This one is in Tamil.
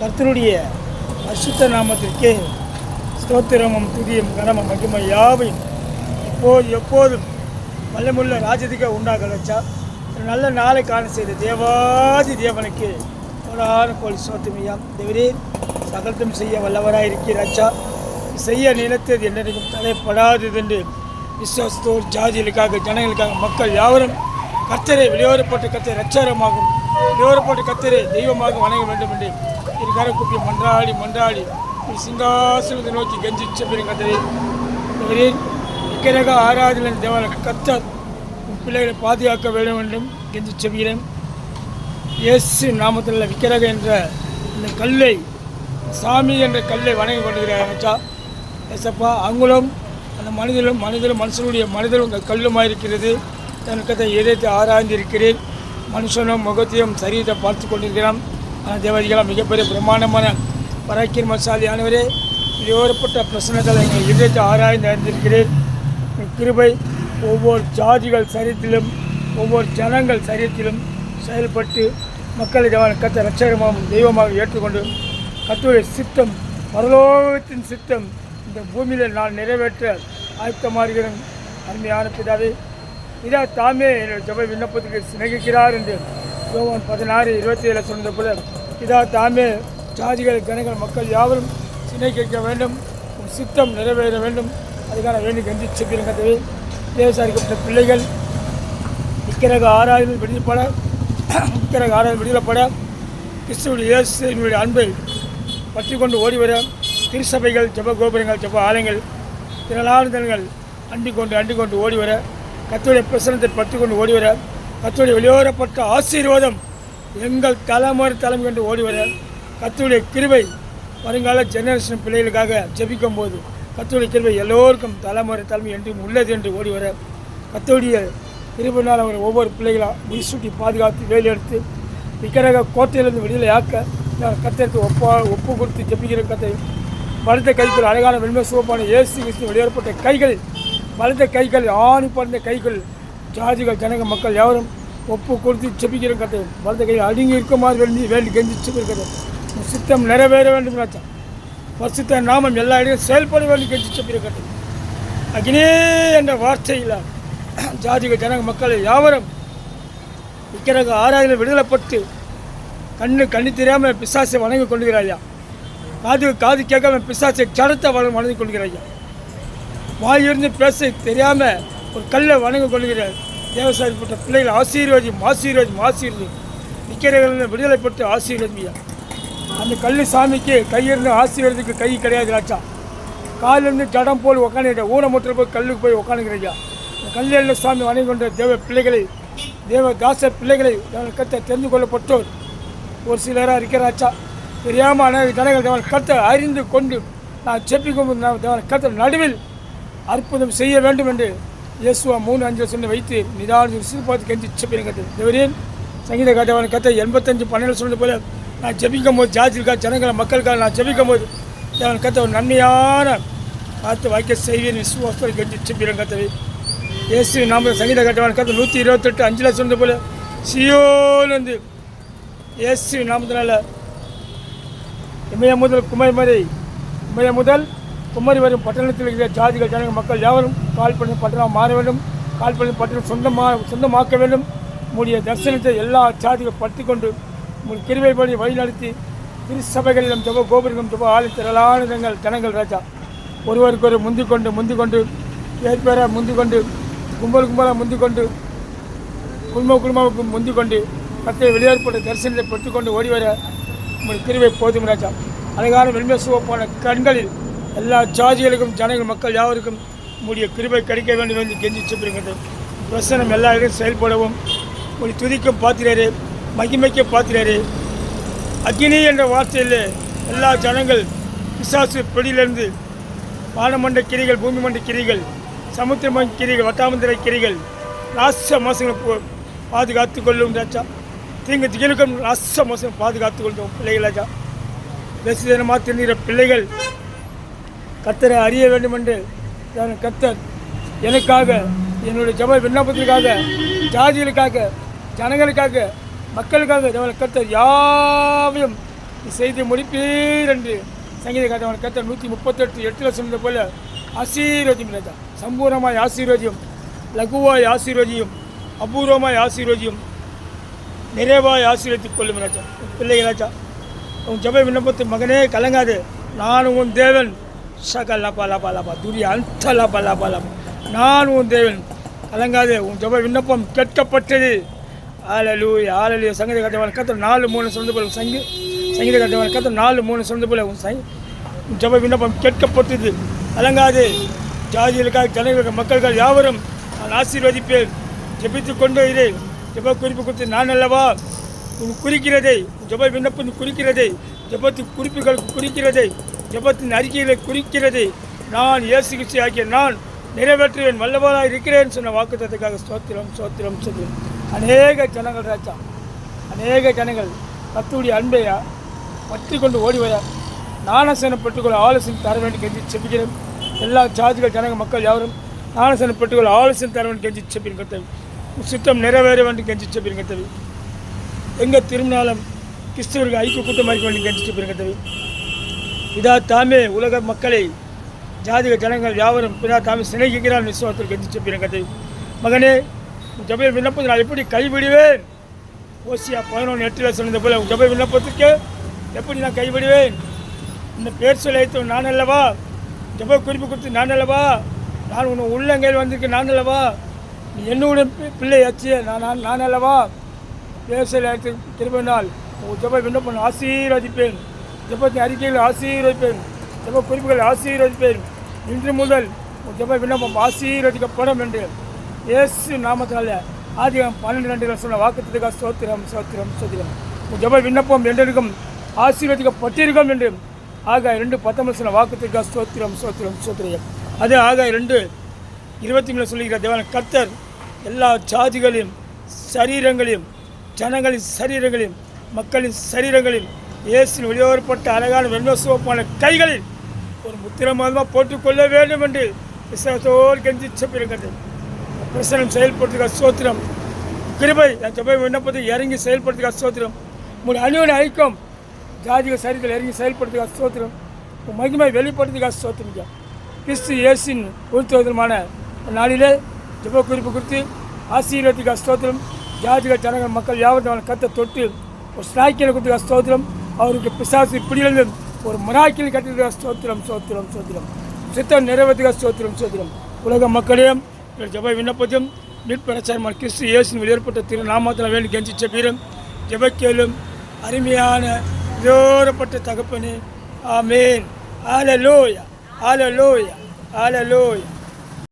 கர்த்தருடைய பரிசுத்த நாமத்திற்கே ஸ்தோத்திரமும் துதியும் கனமும் மகிமை யாவையும் எப்போதும் வல்லமுள்ள ராஜதிக உண்டாக வச்சா நல்ல நாளை காண செய்த தேவாதி தேவனுக்கு ஒரு கோழி சோத்துமையாம் தேவரே சகலத்தும் செய்ய வல்லவராக இருக்கிறாச்சா செய்ய நினைத்தது என்றைக்கும் தலைப்படாதது என்று விசுவாசத்தோர் ஜாதிகளுக்காக ஜனங்களுக்காக மக்கள் யாவரும் கர்த்தரை வெளியோரப்பட்ட கர்த்தரை ரட்சகரமாகும் வெளியோரப்பட்ட கர்த்தரை தெய்வமாக வணங்க வேண்டும் என்று இருக்கார குப்பி மன்றாடி சிங்காசனத்தை நோக்கி கெஞ்சிச்ச பெருங்கத்தரை இக்கரக ஆராதனை தேவன கர்த்தர் பிள்ளைகளை பாதுகாக்க வேண்டும் என்றும் கெஞ்சி செவிகிறேன். இயேசு நாமத்தில் விக்கிரக என்ற இந்த கல்லை சாமி என்ற கல்லை வணங்கி கொண்டிருக்கிறாச்சா ஏசப்பா அவங்களும் அந்த மனுஷனுடைய மனிதனும் இந்த கல்லுமாக இருக்கிறது. தன் கதை எதிர்த்து ஆராய்ந்திருக்கிறேன். மனுஷனும் முகத்தையும் சரீரத்தை பார்த்து கொண்டிருக்கிறான். ஆனால் தேவதிகளாக மிகப்பெரிய பிரமாண்டமான பராக்கிரமசாலியானவரே வெளியோரப்பட்ட பிரச்சனைகளை எங்கள் இதயத்தை ஆராய்ந்து அறிந்திருக்கிறேன். கிருபை ஒவ்வொரு ஜாதிகள் சரீரத்திலும் ஒவ்வொரு ஜனங்கள் சரீரத்திலும் செயல்பட்டு மக்களை கத்தை ரட்சகமாகவும் தெய்வமாக ஏற்றுக்கொண்டு கர்த்தருடைய சித்தம் பரலோகத்தின் சித்தம் இந்த பூமியில் நான் நிறைவேற்ற ஆயத்தமாகிறேன். அருமையான பிதாவே இதா தாமே என்னுடைய ஜெப விண்ணப்பத்துக்கு சிநேகிக்கிறார் என்று யோவான் 16:27 சொன்னது போல இதா தாமே ஜாதிகள் கனங்கள் மக்கள் யாவரும் சிநேகிக்க வேண்டும். உன் சித்தம் நிறைவேற வேண்டும். அதுக்கான வேண்டி கஞ்சி செப்பிருக்கவே தேவசாரிக்கப்பட்ட பிள்ளைகள் விக்கிரக ஆராய்வில் விடுதலைப்பட கிறிஸ்துவுடைய இயேசுவினுடைய அன்பை பற்றி கொண்டு ஓடிவர திருச்சபைகள் ஜெப கோபுரங்கள் ஜெப ஆலயங்கள் திரளானதல்கள் அண்டிக் கொண்டு ஓடிவர கர்த்தருடைய பிரசனத்தை பற்றி கொண்டு ஓடிவர கர்த்தருடைய வெளியோரப்பட்ட ஆசீர்வாதம் எங்கள் தலைமுறை கண்டு ஓடிவர கர்த்தருடைய கிருபை வருங்கால ஜெனரேஷன் பிள்ளைகளுக்காக ஜெபிக்கும் போது கர்த்தருடைய கிருபை எல்லோருக்கும் தலைமுறை என்றும் உள்ளது என்று ஓடிவர கர்த்தருடைய கிருபையினால் அவர் ஒவ்வொரு பிள்ளைகளாக முடிசூட்டி பாதுகாத்து வேலையெடுத்து விக்கிரக கோட்டையிலிருந்து விடுதலையாக்க கர்த்தருக்கு ஒப்பு கொடுத்து ஜெபிக்கிற கத்தை பலத்த கைகள் அழகான வெண்மை சிவப்பான இயேசு கிறிஸ்து வெளியேறப்பட்ட கைகள் பலத்த கைகள் ஆணி பறந்த கைகள் ஜாதிகள் ஜனங்க மக்கள் யாவரும் ஒப்பு கொடுத்து செப்பிக்கிற கதை பலத்த கைகள் அடுங்கி இருக்குமாறு வேண்டி கெஞ்சி செப்பிருக்கிறது. சித்தம் நிறைவேற வேண்டும் நினைச்சா பரிசுத்த நாமம் எல்லா இடங்களும் செயல்பட வேண்டி கெஞ்சி செப்பிருக்கிறது. அக்னே என்ற வார்த்தையில் ஜாதிகள் ஜனங்க மக்கள் யாவரும் விக்கிரக ஆராதனை விடுதலைப்பட்டு கண்ணு தெரியாமல் பிசாசை வணங்கி கொண்டுகிறாயா. காது கேட்காம பிசாசை சடத்தை வணங்கி கொள்கிறாயா. வாயிலிருந்து பேச தெரியாமல் ஒரு கல்லை வணங்கி கொள்கிறார். தேவசாரிப்பட்ட பிள்ளைகள் ஆசீர்வதி விக்கிரகங்கள் விடுதலைப்பட்டு ஆசீர்வதியா. அந்த கல் சாமிக்கு கையிருந்து ஆசீர்வதிக்கு கை கிடையாது ராச்சா. காலிலிருந்து ஜடம் போல் உக்காந்துக்கிட்ட ஊனமுற்ற போய் கல்லுக்கு போய் உக்காந்துக்கிறையா. இந்த கல்லில் சாமி வணங்கி கொண்ட தேவதாச பிள்ளைகளை கத்தை தெரிந்து கொள்ளப்பட்டோர் ஒரு சிலராக இருக்கிறாச்சா. தெரியாமல் அநேக ஜனங்கள் தேவன் கத்தை அறிந்து கொண்டு நான் செப்பிக்கும் தேவன் கத்தை நடுவில் அற்புதம் செய்ய வேண்டும் என்று இயேசுவா 3:5 சொன்ன வைத்து நிதான சிறுபாத்து கெஞ்சி செப்பிருக்கிறது. தேவரேன் சங்கீத காட்டவன் கத்தை 85:12 சொன்னது போல நான் ஜெபிக்கும் போது ஜாதிகளுக்காக ஜனங்களை மக்களுக்காக நான் ஜெபிக்கும் போது தேவன் கத்தை ஒரு நன்மையான பார்த்து வாய்க்க செய்வேன் விசுவாசத்தை கெஞ்சி செப்பிடும் கத்தவை இயேசு நாம சங்கீத காட்டவன் கத்தை 128:5 சொன்னது போல சியோன் வந்து இயேசு நாமத்தினால இமய முதல் குமரி வரும் பட்டணத்தில் இருக்கிற ஜாதிகள் ஜனங்கள் மக்கள் யாவரும் கால்பண்ணி பட்டணம் மாற வேண்டும். கால்பண்ணி பட்டணம் சொந்தமாக்க வேண்டும். உங்களுடைய தரிசனத்தை எல்லா ஜாதிகள் பற்றி கொண்டு உங்கள் கிருபைப்படி வழிநடத்தி திருச்சபைகளிலும் ஜெப கோபுரம் ஜெப ஆலை திரளான ஜனங்கள் ராஜா ஒருவருக்கு முந்திக்கொண்டு ஏற்பேர முந்திக்கொண்டு கும்பலாக முந்திக்கொண்டு குடும்பமாக முந்திக்கொண்டு கத்தை வெளியேற்பட்ட தரிசனத்தை பெற்றுக்கொண்டு ஓடிவர உங்கள் கிருபை போதும் ராஜா. அழகான வெண்மை சிவப்பான கண்களில் எல்லா ஜாதிகளுக்கும் ஜனங்கள் மக்கள் யாவருக்கும் உங்களுடைய கிருபை கிடைக்க வேண்டும் என்று கெஞ்சி செப்பிருக்கிறது. பிரசனம் எல்லா இடங்களும் செயல்படவும் உங்களுடைய துதிக்கும் பாத்திரரே மகிமைக்க பாத்திரரே அக்னி என்ற வார்த்தையில் எல்லா ஜனங்கள் பிசாசு பிடியிலிருந்து வானமண்ட கிரிகள் பூமி மண்ட கிரிகள் சமுத்திர கிரிகள் வட்டாமந்திர கிரிகள் ராச மோசங்களை பாதுகாத்து கொள்ளும் ராஜா. தீங்கு திகளுக்கும் ராச மோசம் பாதுகாத்து கொள்ளும் பிள்ளைகள் ராஜா. தேசமாக திருந்துகிற பிள்ளைகள் கர்த்தரை அறிய வேண்டும் என்று கர்த்தர் எனக்காக என்னுடைய ஜெப விண்ணப்பத்திற்காக ஜாதிகளுக்காக ஜனங்களுக்காக மக்களுக்காக கர்த்தர் யாவையும் நீ செய்து முடிப்பீர் என்று சங்கீத கத்தவன் கத்த 138:8 சொன்னது போல ஆசீர்வதியும் ராஜா. சம்பூர்ணமாய் ஆசீர்வதியும், லகுவாய் ஆசீர்வதியும், அபூர்வமாய் ஆசீர்வதியும், நிறைவாய் ஆசீர்வதித்துக் கொள்ளும் ராஜா. பிள்ளைகள் ராஜா, உன் ஜெப விண்ணப்பத்து மகனே கலங்காது, நான் உன் தேவன். ஷகலபா லபா லபா துரிய அந்த லபா லபா லபா, நான் உன் தேவன். கலங்காது, உன் ஜெப விண்ணப்பம் கேட்கப்பட்டது. ஹல்லேலூயா ஹல்லேலூயா. சங்கீத கத்தவன் கத்த 4:3 சொன்னது போல சங்கீத கத்தவன் கத்த 4:3 சொன்னது போல உன் ஜெப விண்ணப்பம் கேட்கப்பட்டது. கலங்காது, ஜாதிகளுக்காக ஜனங்களுக்காக மக்கள்கள் யாவரும் நான் ஆசீர்வதிப்பேன். ஜெபித்து கொண்டே இரு. ஜெப குறிப்பு கொடுத்து நான் அல்லவா உன் குறிக்கிறதை, ஜெப விண்ணப்பம் குறிக்கிறதை, ஜெபத்தின் குறிப்புகள் குறிக்கிறதை, ஜெபத்தின் அறிக்கைகளை குறிக்கிறதை நான் இயேசு கிறிஸ்து ஆகிய நான் நிறைவேற்றுவேன், வல்லவராக இருக்கிறேன் சொன்ன வாக்குத்தத்தத்துக்காக ஸ்தோத்திரம் ஸ்தோத்திரம் ஸ்தோத்திரம். அநேக ஜனங்கள் ராஜா, அநேக ஜனங்கள் கர்த்தருடைய அன்பையா பற்றி கொண்டு ஓடி வர ஞானஸ்நானம் பெற்றுக்கொள்ள ஆலோசனை தர வேண்டும் கெஞ்சி செபிக்கிறேன். எல்லா ஜாதிகள் ஜனங்க மக்கள் யாவரும் ஞானஸ்நானம் பெற்றுக்கொள்ள ஆலோசனை தர வேண்டும் கெஞ்சி செப்பின் கர்த்தவி. சுத்தம் நிறைவேற வேண்டும் கெஞ்சி செப்பின் கர்த்தவி. எங்கே திரும்பினாலும் கிறிஸ்தவர்கள் ஐக்கிய கூட்டம் இருக்க வேண்டும் கெஞ்சி செப்பின் கர்த்தவி. இதா தாமே உலக மக்களை ஜாதிக ஜனங்கள் யாவரும் பிதா தாமே சிநேகிக்கிறான் விசுவாசத்தில் கெஞ்சி செப்பின் கர்த்தவி. மகனே, ஜெப விண்ணப்பத்தை நான் எப்படி கைவிடுவேன்? ஓசியா 11:8 சொன்னது போல ஜெப விண்ணப்பத்துக்கு எப்படி நான் கைவிடுவேன்? இந்த பேர் சொல்லி வைத்தவன் நான் அல்லவா, ஜெப குறிப்பு கொடுத்து நான் அல்லவா, நான் உன் உள்ளங்கையில் வந்திருக்கேன் நான் அல்லவா, நீ என்னுடைய பிள்ளை ஆச்சு நான் அல்லவா. பேர் சொல்லி அழைத்து திரும்பினால் உன் ஜெப விண்ணப்பம் ஆசீர்வதிப்பேன், ஜெபத்தின் அறிக்கைகளை ஆசீர்வதிப்பேன், ஜெப குறிப்புகளை ஆசீர்வதிப்பேன். இன்று முதல் உன் ஜெப விண்ணப்பம் ஆசீர்வதிக்கப்படும் என்று இயேசு நாமத்தினால ஆதிகாரம் 12:2 சொன்ன வாக்குத்தத்தத்துக்காக ஸ்தோத்திரம் ஸ்தோத்திரம் ஸ்தோத்திரம். உன் ஜெப விண்ணப்பம் என்றெடுக்கும் ஆசீர்வதிக்கப்பட்டிருக்கும் என்று ஆகாய் 2:19 சொன்ன வாக்குத்தத்தத்துக்காக ஸ்தோத்திரம் ஸ்தோத்திரம் ஸ்தோத்திரம். அது ஆகாய் 2:23 சொல்லுகிற தேவன் கர்த்தர் எல்லா ஜாதிகளையும் சரீரங்களையும் ஜனங்களின் சரீரங்களையும் மக்களின் சரீரங்களையும் இயேசுவின் வெளியோரப்பட்ட அழகான வெண்மசிவப்பான கைகளில் ஒரு முத்திரமாக போட்டுக்கொள்ள வேண்டும் என்று விசுவாசத்தோடு கெஞ்சி செப்பிருக்கிறது. பிரசனம் செயல்படுத்துகிற ஸ்தோத்திரம். கிருபை என் ஜெப விண்ணப்பத்தை இறங்கி செயல்படுத்துகிற ஸ்தோத்திரம். உன் அணுவின் ஐக்கியம் ஜாதிக சரீரத்தில் இறங்கி செயல்படுத்துகிற ஸ்தோத்திரம். உன் மகிமை வெளிப்படுத்துகிற ஸ்தோத்திரம். கிறிஸ்து இயேசின் உறுத்துவதற்கான நாளிலே ஜெப குறிப்பு குறித்து ஆசீர்வதிக்கிற ஸ்தோத்திரம். ஜாதிக ஜனங்கள் மக்கள் யாவரும் கத்தை தொட்டு ஒரு ஸ்நாய்க்கில் கொடுத்துக்கிற ஸ்தோத்திரம். அவருக்கு பிசாசு பிடியிலிருந்து ஒரு மராக்கில் கட்டிருக்கிற ஸ்தோத்திரம் ஸ்தோத்திரம் ஸ்தோத்திரம். சித்தம் நிறைவேற்றுகிற ஸ்தோத்திரம் ஸ்தோத்திரம். உலக மக்களையும் ஜெப விண்ணப்பத்தையும் மீட்பரசமான கிறிஸ்து இயேசுவின் ஏற்பட்ட திரு நாமத்தில் வேண்டி கெஞ்சி செப்பீரும் ஜெபக்கேலும் அருமையான விரோரப்பட்ட தகப்பனே. ஆமேன். ஹல்லேலூயா ஹல்லேலூயா ஹல்லேலூயா.